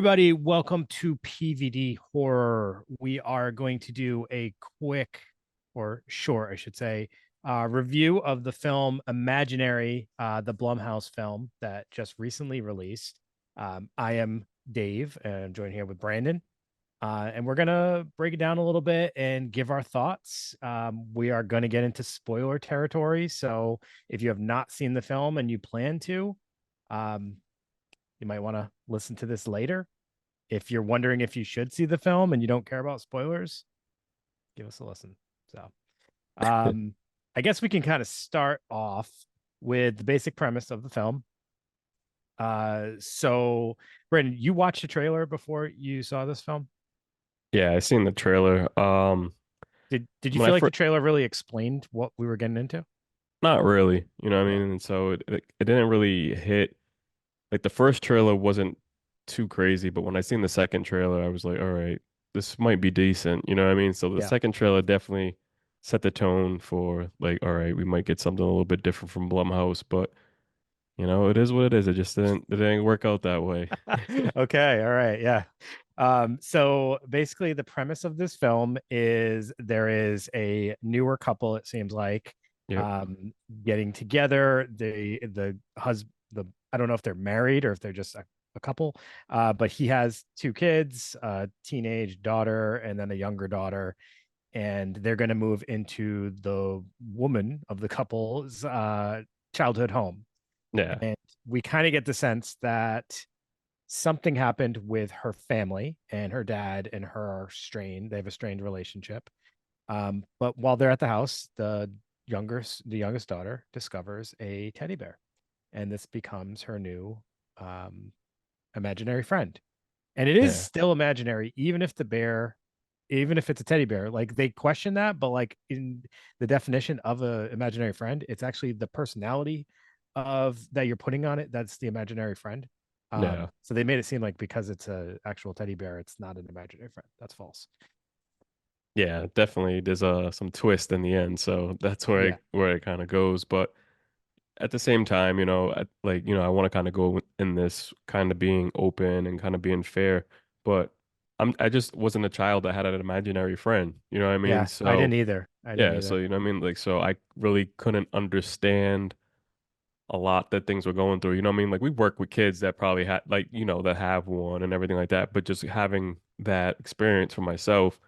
everybody. Welcome to PVD Horror. We are going to do a quick or short, I should say, review of the film Imaginary, the Blumhouse film that just recently released. I am Dave, and I'm joined here with Brandon. And we're going to break it down a little bit and give our thoughts. We are going to get into spoiler territory. So if you have not seen the film and you plan to, um, you might want to listen to this later. If you're wondering if you should see the film and you don't care about spoilers, give us a listen. So, um, I guess we can kind of start off with the basic premise of the film. So Brandon, you watched the trailer before you saw this film? Yeah, I seen the trailer. Did you When I feel like the first, trailer really explained what we were getting into? not really, you know what I Yeah. mean? And so it didn't really hit. Like the first trailer wasn't too crazy, but when I seen the second trailer, I was like, all right, this might be decent, you know what I mean? So the Yeah. second trailer definitely set the tone for like, all right, we might get something a little bit different from Blumhouse, but it is what it is. It didn't work out that way. Okay, all right, yeah. So basically the premise of this film is there is a newer couple, it seems like, Yep. um, getting together. The husband, the I don't know if they're married or if they're just a couple, but he has two kids, a teenage daughter and then a younger daughter, and they're going to move into the woman of the couple's childhood home. Yeah. And we kind of get the sense that something happened with her family, and her dad and her are strained. They have a strained relationship. But while they're at the house, the youngest daughter discovers a teddy bear, and this becomes her new um, imaginary friend. And it is Yeah. still imaginary, even if it's a teddy bear. Like they question that, but like in the definition of a imaginary friend, it's actually the personality of that you're putting on it. That's the imaginary friend. Yeah. So they made it seem like because it's a actual teddy bear, it's not an imaginary friend. That's false. Yeah, definitely there's some twist in the end, so that's where Yeah, it kind of goes, but at the same time, I want to kind of go in this kind of being open and kind of being fair, but I just wasn't a child that had an imaginary friend, you know what I mean? yeah. I didn't So either. I didn't yeah, so either. you know what I mean? Like, so I really couldn't understand a lot that things were going through, you know what I mean? Like we work with kids that probably had like, that have one and everything like that, but just having that experience for myself,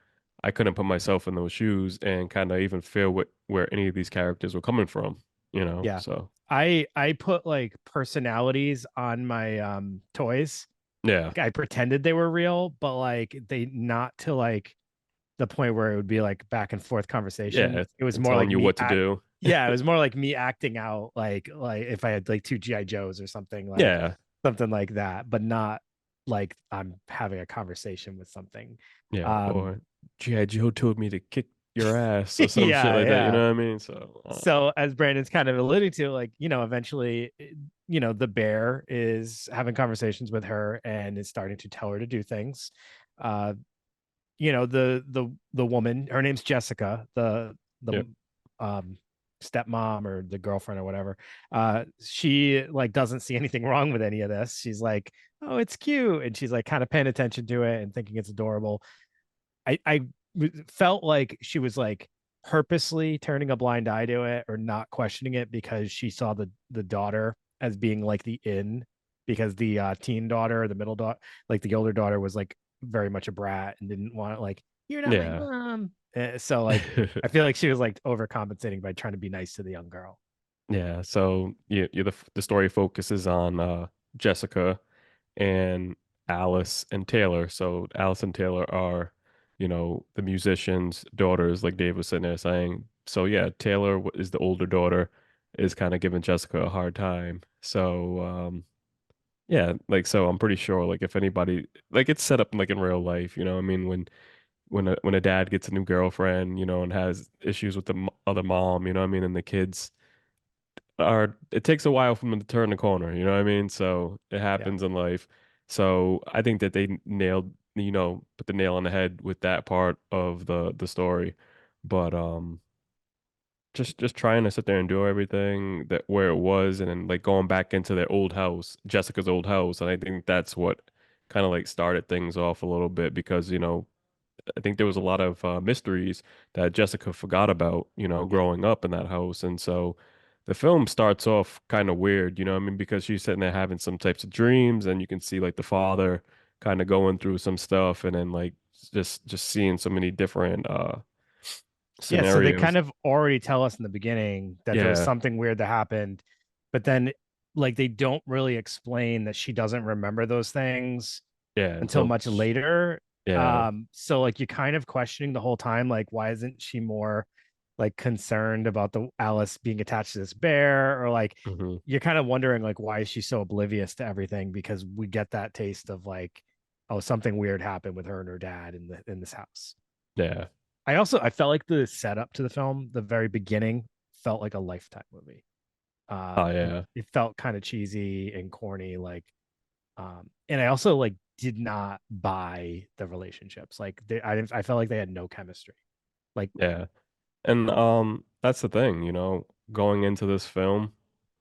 I couldn't put myself in those shoes and kind of even feel where any of these characters were coming from, Yeah. so. I put like personalities on my toys. Yeah. Like I pretended they were real, but like they not to like the point where it would be like back and forth conversation. Yeah, It was and more telling like you me what to act do. yeah, it was more like me acting out like if I had like two GI Joes or Yeah, something like that, but not like I'm having a conversation with something. yeah. Um Or G.I. Joe told me to kick your ass or some shit yeah, like that. You yeah. know what I mean? So, So as Brandon's kind of alluding to, like, eventually, the bear is having conversations with her and is starting to tell her to do things. Uh, the woman, her name's Jessica, the yep. um stepmom or the girlfriend or whatever. She like doesn't see anything wrong with any of this. She's like, oh, it's cute, and she's like kind of paying attention to it and thinking it's adorable. I felt like she was like purposely turning a blind eye to it or not questioning it because she saw the daughter as being like the in, because the teen daughter, the middle daughter, like the older daughter was like very much a brat and didn't want it, like, you're not my Yeah. mom. So like I feel like she was like overcompensating by trying to be nice to the young girl. Yeah. So the story focuses on Jessica and Alice and Taylor. So Alice and Taylor are, the musicians' daughters, like Dave was sitting there saying. So yeah, Taylor is the older daughter, is kind of giving Jessica a hard time. So yeah, like so I'm pretty sure like if anybody like it's set up like in real life, I mean when a dad gets a new girlfriend, and has issues with the other mom, I mean, and the kids are it takes a while for them to turn the corner, you know what I mean? So it Yeah. happens in life. So I think that they nailed, put the nail on the head with that part of the story. But just trying to sit there and do everything that where it was and then like going back into their old house, Jessica's old house, and I think that's what kind of like started things off a little bit because, I think there was a lot of mysteries that Jessica forgot about, growing up in that house. And so the film starts off kind of weird, I mean, because she's sitting there having some types of dreams and you can see like the father kind of going through some stuff and then like just seeing so many different Yeah, so they kind scenarios. of already tell us in the beginning that there was Yeah. something weird that happened, but then like they don't really explain that she doesn't remember those things Yeah. until Until much later. yeah. So like you're kind of questioning the whole time, like, why isn't she more like concerned about the Alice being attached to this bear? Or like Hmm. you're kind of wondering like why is she so oblivious to everything? Because we get that taste of like, oh, something weird happened with her and her dad in this house. Yeah. I felt like the setup to the film, the very beginning, felt like a Lifetime movie. Oh It, yeah. it felt kind of cheesy and corny, like, and I also like did not buy the relationships. Like, I felt like they had no chemistry. Like, Yeah. And that's the thing, going into this film,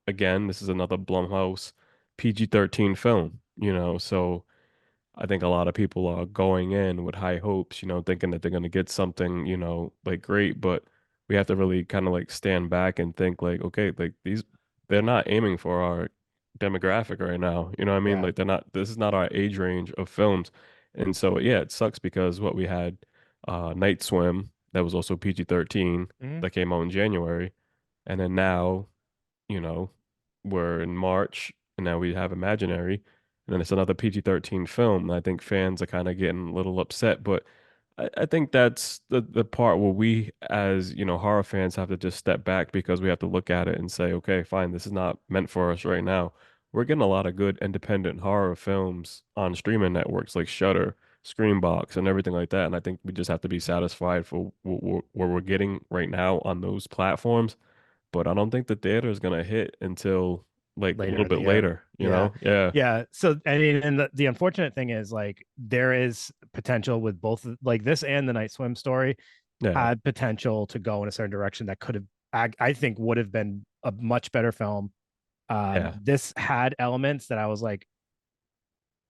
again, this is another Blumhouse PG-13 film, so I think a lot of people are going in with high hopes, thinking that they're going to get something, like great, but we have to really kind of like stand back and think like, okay, like they're not aiming for our demographic right now. You know what I mean? yeah, Like this is not our age range of films. And so, yeah, it sucks because what we had, Night Swim, that was also PG-13, mhm. that came out in January. And then now, you know, we're in March and now we have Imaginary, and then it's another PG-13 film. And I think fans are kind of getting a little upset, but I think that's the part where we, as horror fans, have to just step back because we have to look at it and say, okay, fine, this is not meant for us right now. We're getting a lot of good independent horror films on streaming networks like Shudder, Screambox, and everything like that. And I think we just have to be satisfied for what we're getting right now on those platforms. But I don't think the theater is gonna hit until like a Later little in the bit year. later, you Yeah. know? Yeah. Yeah. So I mean, and the unfortunate thing is like there is potential with both like this and the Night Swim story Yeah. had potential to go in a certain direction that could have I think would have been a much better film. Yeah. This had elements that I was like,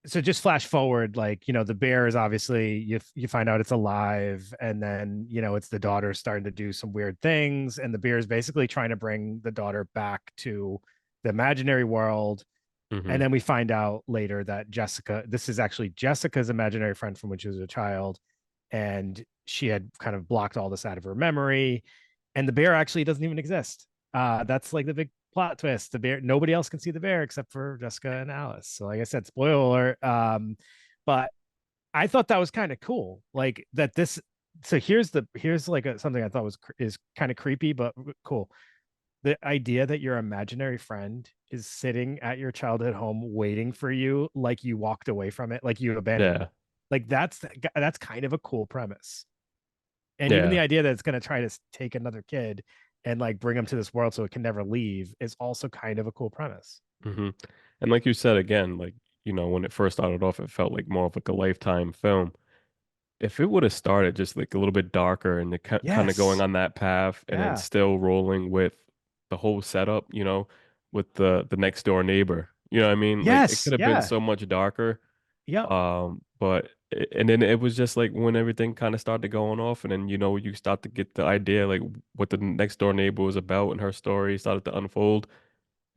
so just flash forward, like, the bear is obviously you find out it's alive, and then it's the daughter starting to do some weird things, and the bear is basically trying to bring the daughter back to the imaginary world. And Hmm. then we find out later that this is actually Jessica's imaginary friend from when she was a child, and she had kind of blocked all this out of her memory, and the bear actually doesn't even exist. That's like the big plot twist. The bear, nobody else can see the bear except for Jessica and Alice. So, like I said, spoiler alert. But I thought that was kind of cool. Like that this. So here's like something I thought was is kind of creepy, but cool. The idea that your imaginary friend is sitting at your childhood home waiting for you, like you walked away from it, like you abandoned it. Yeah. Like that's kind of a cool premise. And even the Yeah. idea that it's going to try to take another kid and like bring him to this world so it can never leave is also kind of a cool premise. Hmm. And like you said again, like, when it first started off, it felt like more of like a Lifetime film. If it would have started just like a little bit darker and kind of going Yes. on that path and then Yeah. still rolling with the whole setup, with the next door neighbor, you know what I mean? Like it Yes. could have been Yeah. so much darker. Yep. But and then it was just like when everything kind of started going off, and then you start to get the idea like what the next door neighbor was about, and her story started to unfold.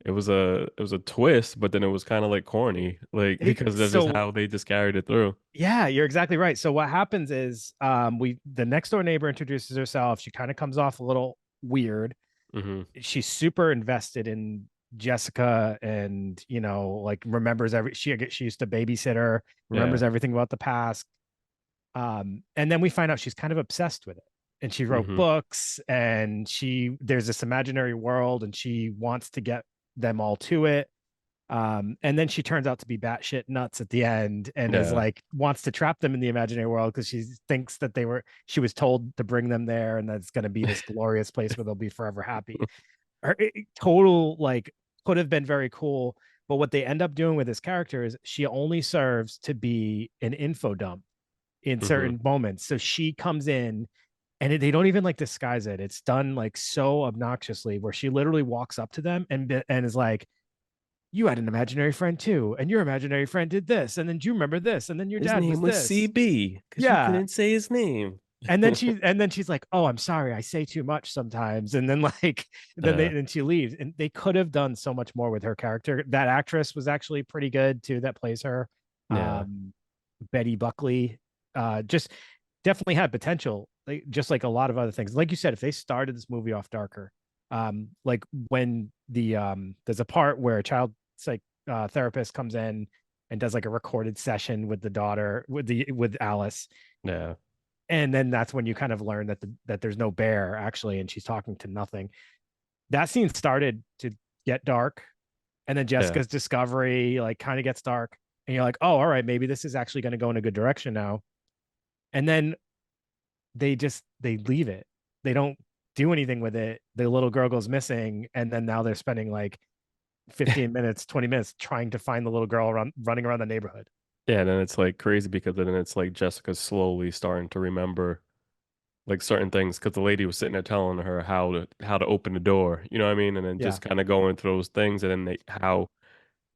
It was a twist, but then it was kind of like corny, like because that's just So how they just carried it through. yeah, you're exactly right. So what happens is we the next door neighbor introduces herself. She kind of comes off a little weird. Hmm. She's super invested in Jessica, and like remembers she used to babysit her, remembers Yeah. everything about the past. And then we find out she's kind of obsessed with it. And she wrote Hmm. books, and there's this imaginary world, and she wants to get them all to it. And then she turns out to be batshit nuts at the end, and is Yeah. like wants to trap them in the imaginary world because she thinks that she was told to bring them there, and that's going to be this glorious place where they'll be forever happy. Total like could have been very cool, but what they end up doing with this character is she only serves to be an info dump in Hmm. certain moments. So she comes in, and they don't even like disguise it. It's done like so obnoxiously where she literally walks up to them and is like, you had an imaginary friend too, and your imaginary friend did this, and then do you remember this, and then your His dad was name was this. CB because you Yeah. couldn't say his name. And then she's like, "Oh, I'm sorry, I say too much sometimes." And then like Yeah, then she leaves, and they could have done so much more with her character. That actress was actually pretty good too that plays her. yeah, Um Betty Buckley just definitely had potential, like just like a lot of other things. Like you said, if they started this movie off darker, like when there's a part where a child psych therapist comes in and does like a recorded session with the daughter with Alice, yeah, and then that's when you kind of learn that there's no bear actually, and she's talking to nothing. That scene started to get dark, and then yeah. Jessica's discovery like kind of gets dark, and you're like, oh, all right, maybe this is actually going to go in a good direction now. And then they leave it. They don't do anything with it. The little girl goes missing, and then now they're spending like 15 minutes, 20 minutes trying to find the little girl running around the neighborhood. Yeah, and then it's like crazy because then it's like Jessica's slowly starting to remember like certain things because the lady was sitting there telling her how to open the door, you know what I mean? And then Yeah. just kind of going through those things and then how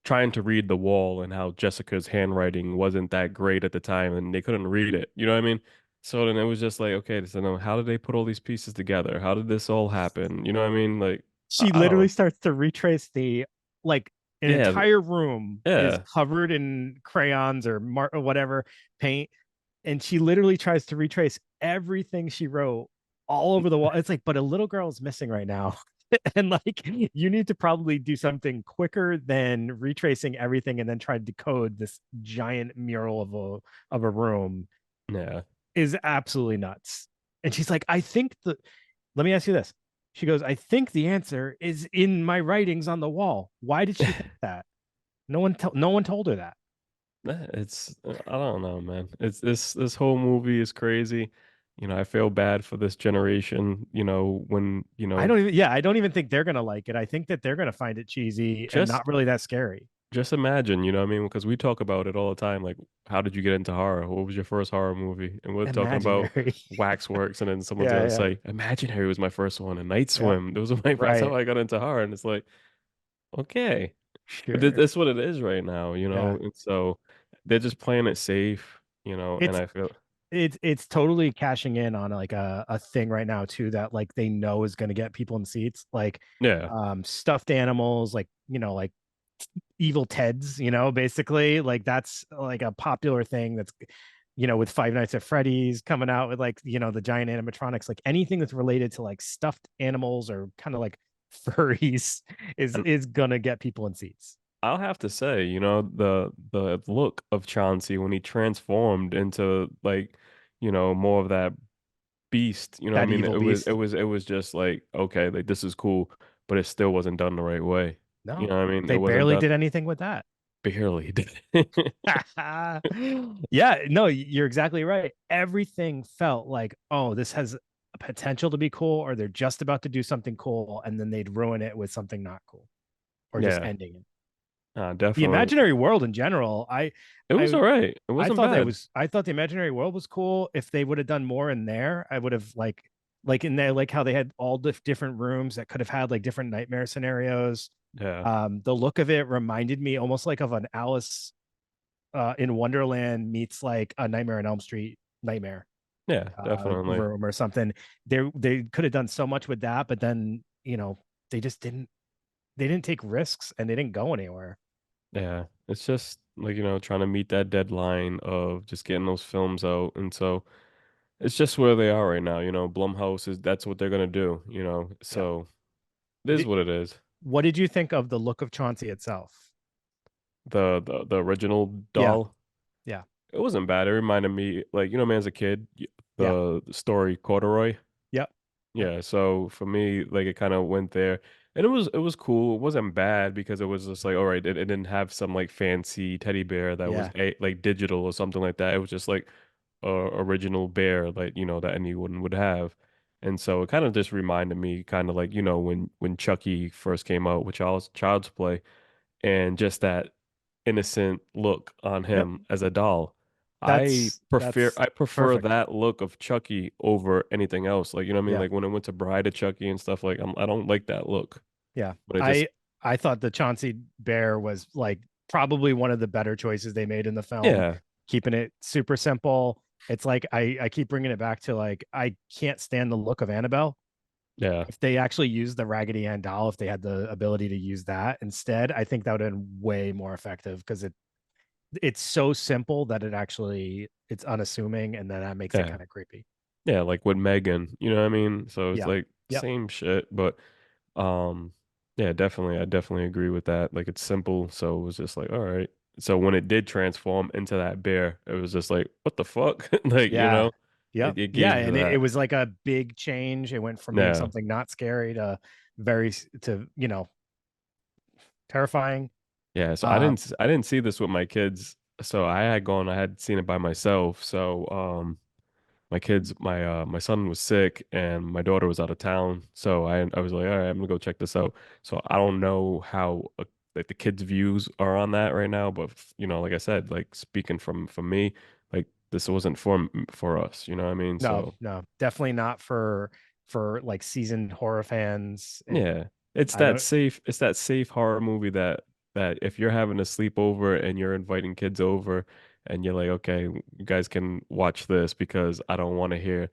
trying to read the wall and how Jessica's handwriting wasn't that great at the time and they couldn't read it, you know what I mean? So then it was just like, okay, so now how did they put all these pieces together? How did this all happen? You know what I mean? Like, She I don't literally know. starts to retrace the like an Yeah, entire room is yeah. covered in crayons or whatever paint, and she literally tries to retrace everything she wrote all over the wall. It's like, but a little girl is missing right now. And like you need to probably do something quicker than retracing everything and then try to decode this giant mural of a room Yeah. is absolutely nuts. And she's like, I think the let me ask you this. She goes, I think the answer is in my writings on the wall. Why did she think that? No one told her that. It's I don't know, man. It's this whole movie is crazy. You know, I feel bad for this generation, you know, when, you know, I don't even think they're gonna like it. I think that they're gonna find it cheesy and just not really that scary. just imagine, you know what I mean? Because we talk about it all the time. Like, how did you get into horror? What was your first horror movie? And we're talking about Imaginary. Waxworks, and then someone's Yeah, gonna yeah, say, Imaginary was my first one, and Night yeah. Swim. Those were my that's how Right. I got into horror. And it's like, okay. But Sure. that's what it is right now, you Yeah. know? And so they're just playing it safe, you know, and It's I feel it's totally cashing in on like a thing right now too that like they know is gonna get people in seats. Like yeah. stuffed animals, like like evil Teds, basically. Like that's like a popular thing that's with Five Nights at Freddy's coming out with like, the giant animatronics, like anything that's related to like stuffed animals or kind of like furries is gonna get people in seats. I'll have to say, you know, the look of Chauncey when he transformed into like, you know, more of that beast, you know what I That mean? evil beast. It was just like, okay, like this is cool, but it still wasn't done the right way. You No, know what I mean? It they wasn't barely done did anything with that. barely did. Yeah, no, you're exactly right. Everything felt like, oh, this has a potential to be cool, or they're just about to do something cool, and then they'd ruin it with something not cool, or just Yeah, ending it. The definitely. imaginary world in general, I It was I all right. It wasn't bad. I thought the imaginary world was cool. If they would have done more in there, I would have like in there, like how they had all the different rooms that could have had like different nightmare scenarios. Yeah. The look of it reminded me almost like of an Alice in Wonderland meets like a Nightmare on Elm Street nightmare Yeah, definitely. room or something. They could have done so much with that, but then they just didn't take risks and they didn't go anywhere. Yeah. It's just like, you know, trying to meet that deadline of just getting those films out. And so it's just where they are right now. You know, Blumhouse is that's what they're gonna do, you know. Yeah. So it is Did, what it is. what did you think of the look of Chauncey itself? The original Yeah, doll, yeah, it wasn't bad. It reminded me like, you know, man, as a kid, yeah, the story Corduroy. yep, yep, Yeah, so for me, like it kind of went there, and it was cool. It wasn't bad because it was just like, all right, it didn't have some like fancy teddy bear that was yeah. like digital or something like that. It was just like a original bear, like you know that anyone would have, and so it kind of just reminded me, kind of like you know when Chucky first came out with Child's Play, and just that innocent look on Yep. him as a doll. That's I prefer perfect. that look of Chucky over anything else. Like you know what I mean? Yeah, Like when I went to Bride of Chucky and stuff like I don't like that look. yeah. But it just I I thought the Chauncey bear was like probably one of the better choices they made in the film, Yeah, keeping it super simple. It's like I keep bringing it back to like I can't stand the look of Annabelle. yeah, If they actually used the Raggedy Ann doll, if they had the ability to use that instead, I think that would have been way more effective because it's so simple that it's unassuming and then that makes it yeah, kind of creepy. yeah. Like with Megan, you know what I mean? So it's Yeah. like Yep. same shit, but um, yeah, definitely, I definitely agree with that. Like it's simple, so it was just like, all right. So when it did transform into that bear, it was just like, what the fuck? Like, you Yeah. know, Yep. it Yeah. gave you And it that. was like a big change. It went from being Yeah. something not scary to very to, terrifying. Yeah, so Uh I didn't see this with my kids. So I had seen it by myself. So my kids my son was sick and my daughter was out of town. So I was like, all right, I'm gonna go check this out. So I don't know how like the kids' views are on that right now, but you know, like I said, like speaking from me, like this wasn't for us, you know what I mean? no, So no, definitely not for like seasoned horror fans. yeah, I don't it's that safe horror movie that if you're having a sleepover and you're inviting kids over and you're like, okay, you guys can watch this because I don't want to hear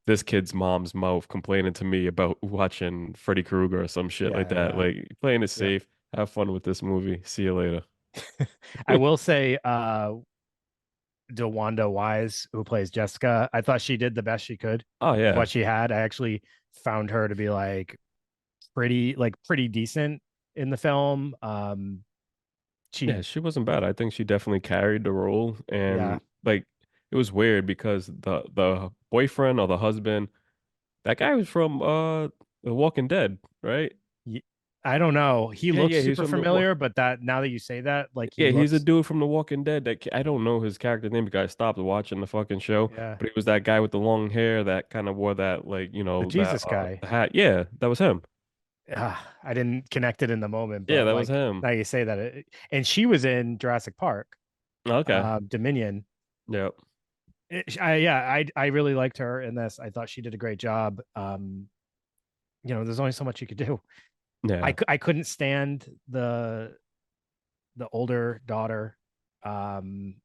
this kid's mom's mouth complaining to me about watching Freddy Krueger or some shit like yeah, that. yeah. Like playing it Yep. safe, have fun with this movie. See you later. I will say DeWanda Wise, who plays Jessica, I thought she did the best she could Oh with what yeah. she had. I actually found her to be pretty decent in the film. She Yeah, she wasn't bad. I think she definitely carried the role yeah, and like it was weird because the boyfriend or the husband. That guy was from The Walking Dead, right? I don't know. He Yeah, looks yeah, he's super from the walk. familiar, but that now that you say that, like he Yeah, he's a looks dude from The Walking Dead. I don't know his character name because I stopped watching the fucking show. yeah, But he was that guy with the long hair that kind of wore that like the Jesus guy. the hat. Yeah, that was him. I didn't connect it in the moment, Yeah, but that was like him. now you say that, and she was in Jurassic Park, Okay. Dominion. Yep. Yeah, I really liked her in this. I thought she did a great job. There's only so much you could do. Yeah. I couldn't stand the older daughter, um,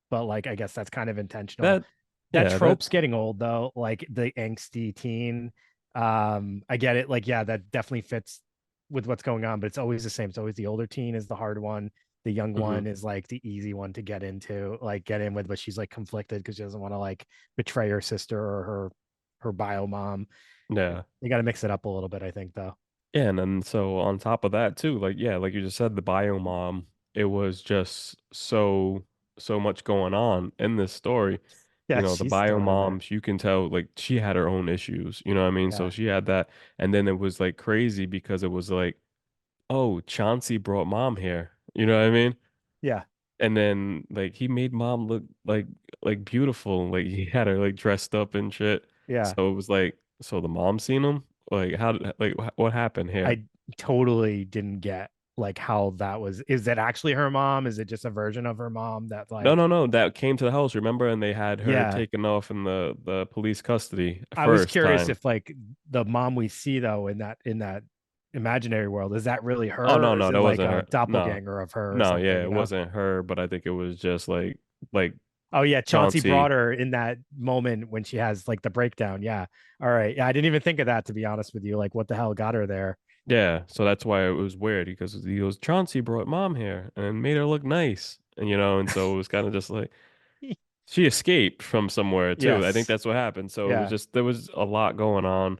but like I guess that's kind of intentional. That That yeah, that trope's getting old though, like the angsty teen. I get it. Like yeah, that definitely fits with what's going on, but it's always the same. It's always the older teen is the hard one. The young mhm. one is like the easy one to get into, like get in with, but she's like conflicted because she doesn't want to like betray her sister or her bio mom. Yeah. You got to mix it up a little bit, I think, though. Yeah, and then so on top of that too, like yeah, like you just said, the bio mom, it was just so much going on in this story. You Yeah, know, the she's bio still in there. moms, you can tell like she had her own issues, you know what I mean? So Yeah, she had that, and then it was like crazy because it was like, oh, Chauncey brought mom here, you know what I mean? yeah, And then like he made mom look like beautiful, like he had her like dressed up and shit. yeah. So it was like, so the mom seen him? Like how did like what happened here? I totally didn't get like how that was. Is that actually her mom? Is it just a version of her mom that No, like, no, no. That came to the house, remember? And they had her yeah. taken off in the police custody I was first curious time. if like the mom we see though in that imaginary world, is that really Oh her no, or is no, it that like wasn't a her. No, doppelganger of her or no, something, yeah, you it know? wasn't her, but I think it was just like Oh yeah, Chauncey brought Chauncey. her in that moment when she has like the breakdown. Yeah. All right. Yeah, I didn't even think of that to be honest with you. Like what the hell got her there? Yeah, so that's why it was weird because he goes, Chauncey brought mom here and made her look nice. And you know, and so it was kind of just like she escaped from somewhere too. I think Yes. that's what happened. So it was Yeah. just there was a lot going on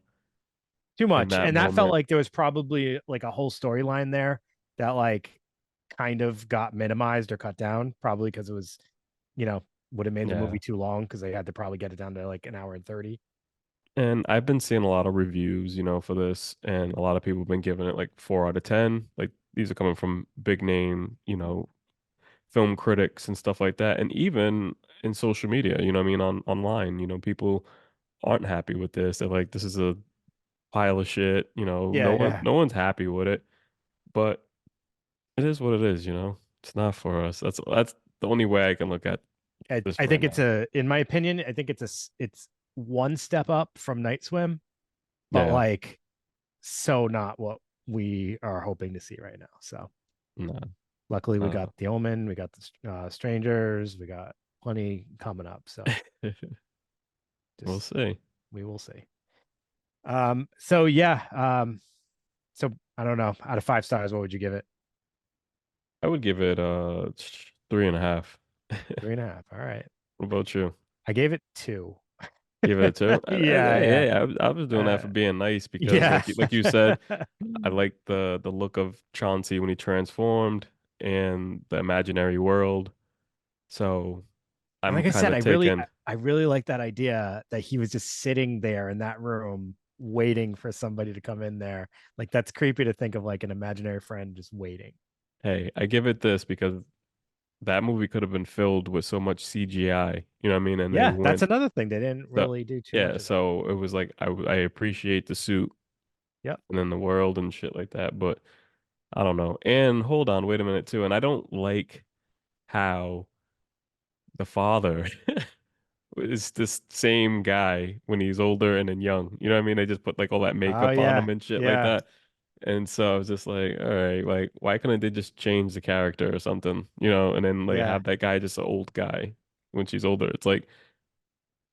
Too in much. that And that felt moment. like there was probably like a whole storyline there that like kind of got minimized or cut down, probably because it was, you know, would have made the Yeah. movie too long because they had to probably get it down to like an hour and 30. And I've been seeing a lot of reviews, you know, for this, and a lot of people have been giving it like 4 out of 10. Like these are coming from big name, you know, film critics and stuff like that. And even in social media, you know what I mean, online, you know, people aren't happy with this. They're like, this is a pile of shit, you know, Yeah, yeah. no one's happy with it. But it is what it is, you know. It's not for us. That's the only way I can look at this I right think it's now. in my opinion, I think it's one step up from Night Swim, but Yeah. like so not what. we are hoping to see right now. So No. luckily, we got Uh, The Omen, we got the Strangers, we got plenty coming up. So we'll just see. we will see. So yeah, so I don't know. Out of 5 stars, what would you give it? I would give it 3.5. 3.5. All right. What about you? I gave it two. Give it a two? Yeah, yeah. Hey, I was doing that Uh, for being nice because yeah. like you said, I like the look of Chauncey when he transformed and the imaginary world. So And I'm like I kind said, of taken. I really like that idea that he was just sitting there in that room waiting for somebody to come in there. Like that's creepy to think of like an imaginary friend just waiting. Hey, I give it this because that movie could have been filled with so much CGI. You know what I mean? And they Yeah, that's went another thing. They didn't the really do too yeah. much of that. So it was like I appreciate the suit Yep. and then the world and shit like that, but I don't know. And hold on, wait a minute too. And I don't like how the father is this same guy when he's older and then young. You know what I mean? They just put like all that Oh makeup on yeah. him and shit like Yeah. that. And so I was just like, all right, like why couldn't they just change the character or something, you know, and then like Yeah. have that guy just an old guy when she's older. It's like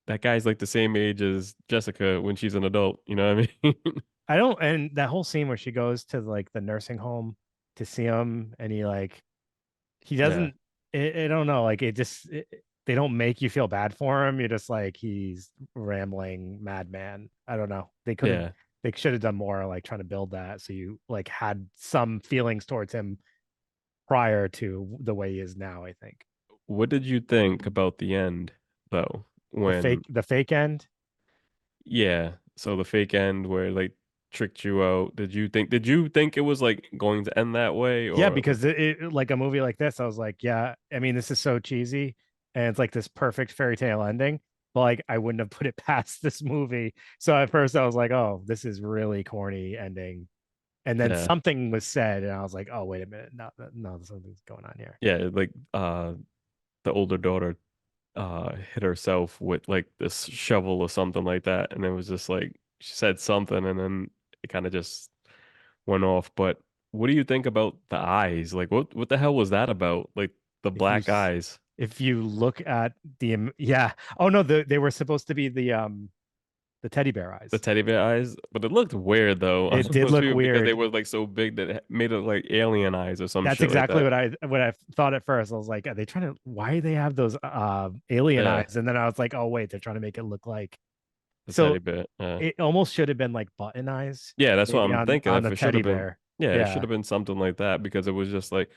that guy's like the same age as Jessica when she's an adult, you know what I mean? I don't, and that whole scene where she goes to like the nursing home to see him and he Yeah. doesn't, I don't know, like they don't make you feel bad for him. You're just like, he's rambling madman. I don't know. Yeah. They should have done more like trying to build that. So you like had some feelings towards him prior to the way he is now, I think. What did you think about the end though? When The fake end. yeah, so the fake end where like tricked you out. Did you think it was like going to end that way Yeah, or because like a movie like this, I was like, yeah, I mean, this is so cheesy and it's like this perfect fairy tale ending, but like I wouldn't have put it past this movie. So at first I was like, oh, this is really corny ending. And then yeah. something was said, and I was like, oh, wait a minute. No, no, something's going on here. Yeah, like the older daughter hit herself with like this shovel or something like that and it was just like she said something and then it kind of just went off. But what do you think about the eyes? Like what the hell was that about? Like the If you black eyes, if you look at yeah. Oh no, they were supposed to be the teddy bear the eyes. teddy bear eyes, but it looked weird though on It did those look people because they weird. were like so big that it made it like alien eyes or some That's shit like exactly that. what I thought at first. I was like, are they trying to why do they have those alien Yeah, eyes? And then I was like, oh wait, they're trying to make it look like the so teddy bear. Yeah. it almost should have been like button eyes, Yeah, that's what maybe I'm thinking. on If the it should teddy have been, bear. yeah, it should Yeah, have been something like that because it was just like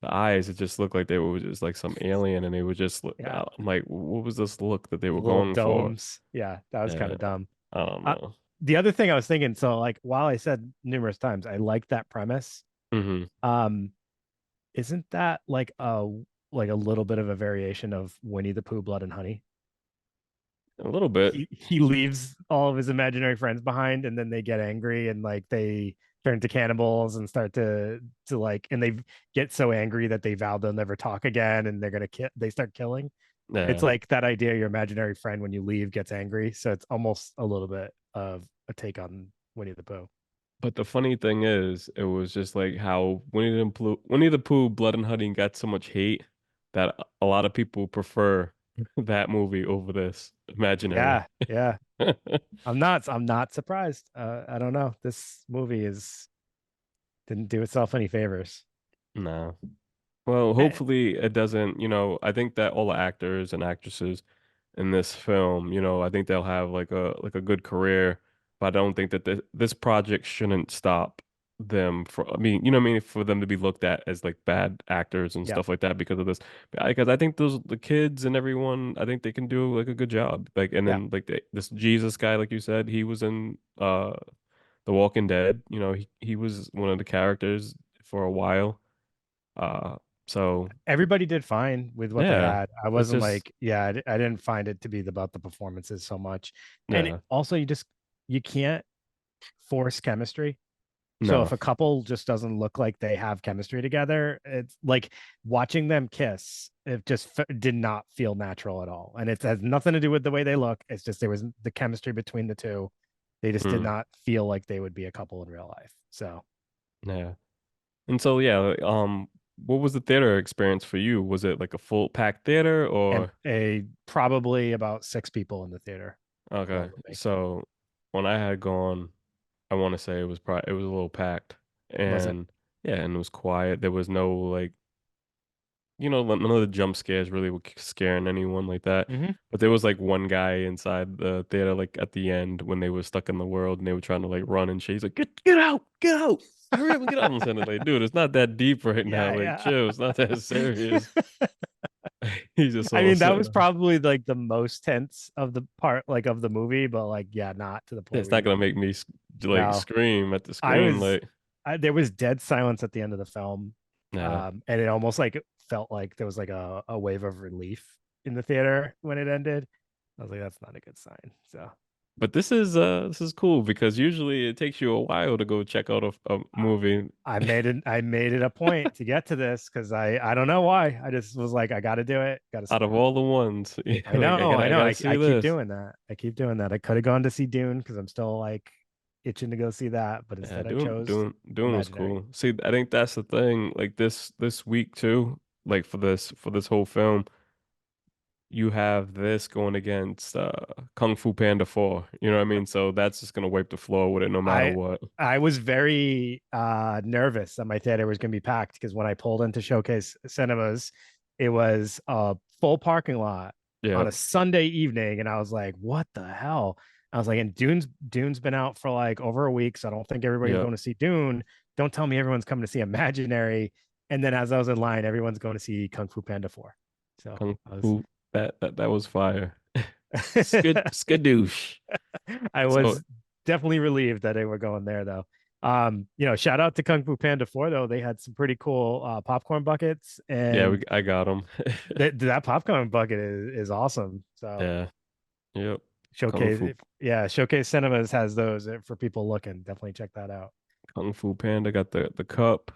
the eyes. It just looked like they were just like some alien, and they were just. yeah. I'm like, what was this look that they were Little going for? domes. Yeah, that was kind Yeah, of dumb. I don't Uh, know. the other thing I was thinking, so like while I said numerous times, I like that premise. Hmm. Um, isn't that like a little bit of a variation of Winnie the Pooh, Blood and Honey? A little bit. He leaves all of his imaginary friends behind, and then they get angry and like they turn to cannibals and start to like, and they get so angry that they vow they'll never talk again, and they're gonna kill. They start killing. It's Yeah, like that idea your imaginary friend when you leave gets angry. So it's almost a little bit of a take on Winnie the Pooh. but the funny thing is, it was just like how Winnie the Pooh, Blood and Honey got so much hate that a lot of people prefer that movie over this imaginary. Yeah, yeah. I'm not surprised. I don't know. This movie is didn't do itself any favors. No. Well, Eh, hopefully it doesn't, I think that all the actors and actresses in this film, I think they'll have like a good career, but I don't think that this project shouldn't stop them for I mean, you know what I mean, for them to be looked at as like bad actors and yeah, stuff like that because of this. Because I think those the kids and everyone, I think they can do like a good job. Like and yeah. then like this Jesus guy, like you said, he was in The Walking Dead. He was one of the characters for a while. Uh, so Everybody did fine with what they yeah, had. I it's wasn't just like, yeah, I didn't find it to be about the performances so much. And yeah, also, you can't force chemistry. So if no, a couple just doesn't look like they have chemistry together, it's like watching them kiss. It just did not feel natural at all, and it has nothing to do with the way they look. It's just there was the chemistry between the two. They just did mm, not feel like they would be a couple in real life. So Yeah. And so yeah, what was the theater experience for you? Was it like a full packed theater And or a probably about 6 people in the theater, the whole okay. movie. So when I had gone, I want to say it was probably it was a little packed Was it? and yeah, and it was quiet. There was no like none of the jump scares really were scaring anyone like that. Hmm. But there was like one guy inside the theater, like at the end when they were stuck in the world and they were trying to like run and shit. He's like, get out, hurry up and get out. I'm saying, like, dude, it's not that deep right now. Yeah, Like, yeah. chill, it's not that serious. He's just I all mean, that was sitting. probably like the most tense of the part, like of the movie, but like, yeah, not to the point It's where not you gonna make me like no. scream at the I screen. was, Like, there was dead silence at the end of the film, nah. and it almost like felt like there was like a wave of relief in the theater when it ended. I was like, that's not a good sign. So But this is cool because usually it takes you a while to go check out a movie I made it a point to get to this because I don't know why. I just was like, I got to do it. Got to out of support. all the ones. I Like, know, I I know. gotta see I keep this. doing that. I keep doing that. I could have gone to see Dune because I'm still like itching to go see that, but Yeah, instead I chose doing was Imaginary. cool. See, I think that's the thing. Like this week too, like for this whole film, you have this going against Kung Fu Panda 4. You know what I Yep. mean? So that's just gonna wipe the floor with it no matter I what. I was very nervous that my theater was going to be packed because when I pulled into Showcase Cinemas, it was a full parking lot Yeah, on a Sunday evening, and I was like, "What the hell?" I was like, "And Dune's been out for like over a week, so I don't think everybody's yeah. going to see Dune. Don't tell me everyone's coming to see Imaginary." And then as I was in line, everyone's going to see Kung Fu Panda 4. So Kung I was Fu that was fire. Skadoosh. I So was definitely relieved that they were going there though. Shout out to Kung Fu Panda 4 though. They had some pretty cool popcorn buckets yeah, and I got him. that popcorn bucket is awesome. So Yeah, yep. Kung showcase Fu yeah, Showcase Cinemas has those for people looking. Definitely check that out. Kung Fu Panda got the cup.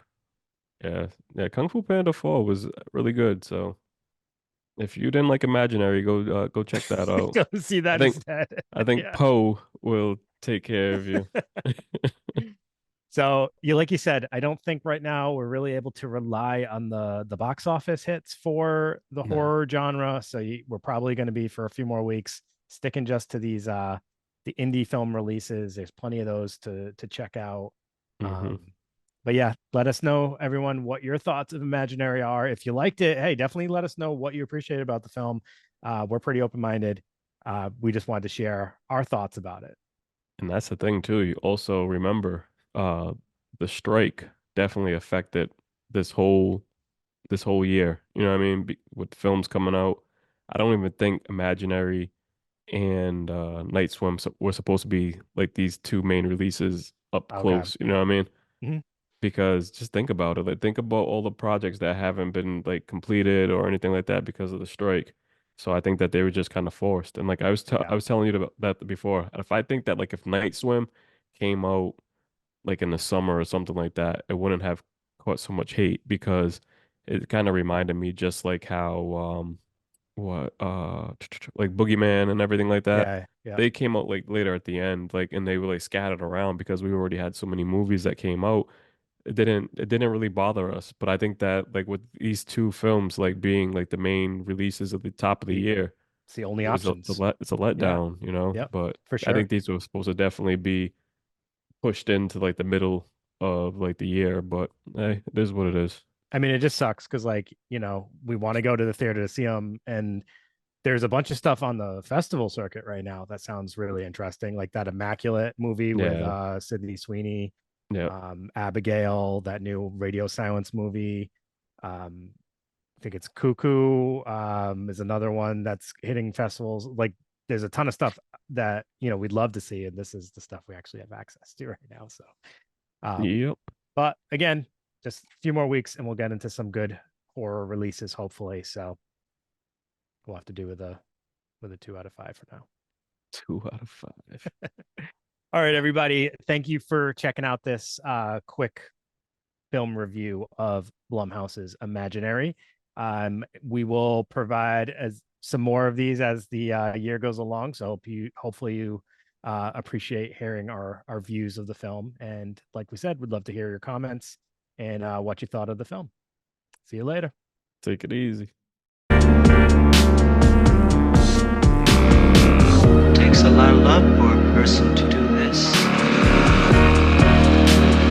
Yeah, yeah. Kung Fu Panda 4 was really good. So. If you didn't like Imaginary, go check that out. Go see I that think instead. I think Yeah. Poe will take care of you. So you like you said, I don't think right now we're really able to rely on the box office hits for the Nah. horror genre. So we're probably going to be for a few more weeks sticking just to these the indie film releases. There's plenty of those to check out. Hmm. But yeah, let us know everyone what your thoughts of Imaginary are. If you liked it, hey, definitely let us know what you appreciate about the film. We're pretty open minded. We just wanted to share our thoughts about it. And that's the thing too. You also remember the strike definitely affected this whole year. You know what I mean? With films coming out, I don't even think Imaginary and Night Swim were supposed to be like these two main releases up Okay. close. You know what I mean? Mhm. Because just think about it. Like think about all the projects that haven't been like completed or anything like that because of the strike. So I think that they were just kind of forced. And like Yeah. I was telling you about that before. If I think that like if Night Swim came out like in the summer or something like that, it wouldn't have caught so much hate because it kind of reminded me just like how what like Boogeyman and everything like that. Yeah. Yeah. They came out like later at the end, like and they were like scattered around because we already had so many movies that came out it didn't really bother us. But I think that like with these two films like being like the main releases at the top of the The year, it's the only it was options. it's a Yeah. letdown, you know. Yep. But For I sure. think these were supposed to definitely be pushed into like the middle of like the year. But hey, it is what it is. I mean, it just sucks because, like, we want to go to the theater to see them, and there's a bunch of stuff on the festival circuit right now that sounds really interesting, like that Immaculate movie with Yeah, Sydney Sweeney, yeah, Abigail, that new Radio Silence movie. Um, I think it's Cuckoo is another one that's hitting festivals. Like, there's a ton of stuff that we'd love to see, and this is the stuff we actually have access to right now. So, um, yep. but again, just a few more weeks, and we'll get into some good horror releases, hopefully. So we'll have to do with a 2 out of 5 for now. 2 out of 5. All right, everybody. Thank you for checking out this quick film review of Blumhouse's Imaginary. We will provide as some more of these as the year goes along. So hopefully you appreciate hearing our views of the film. And like we said, we'd love to hear your comments and what you thought of the film. See you later. Take it easy.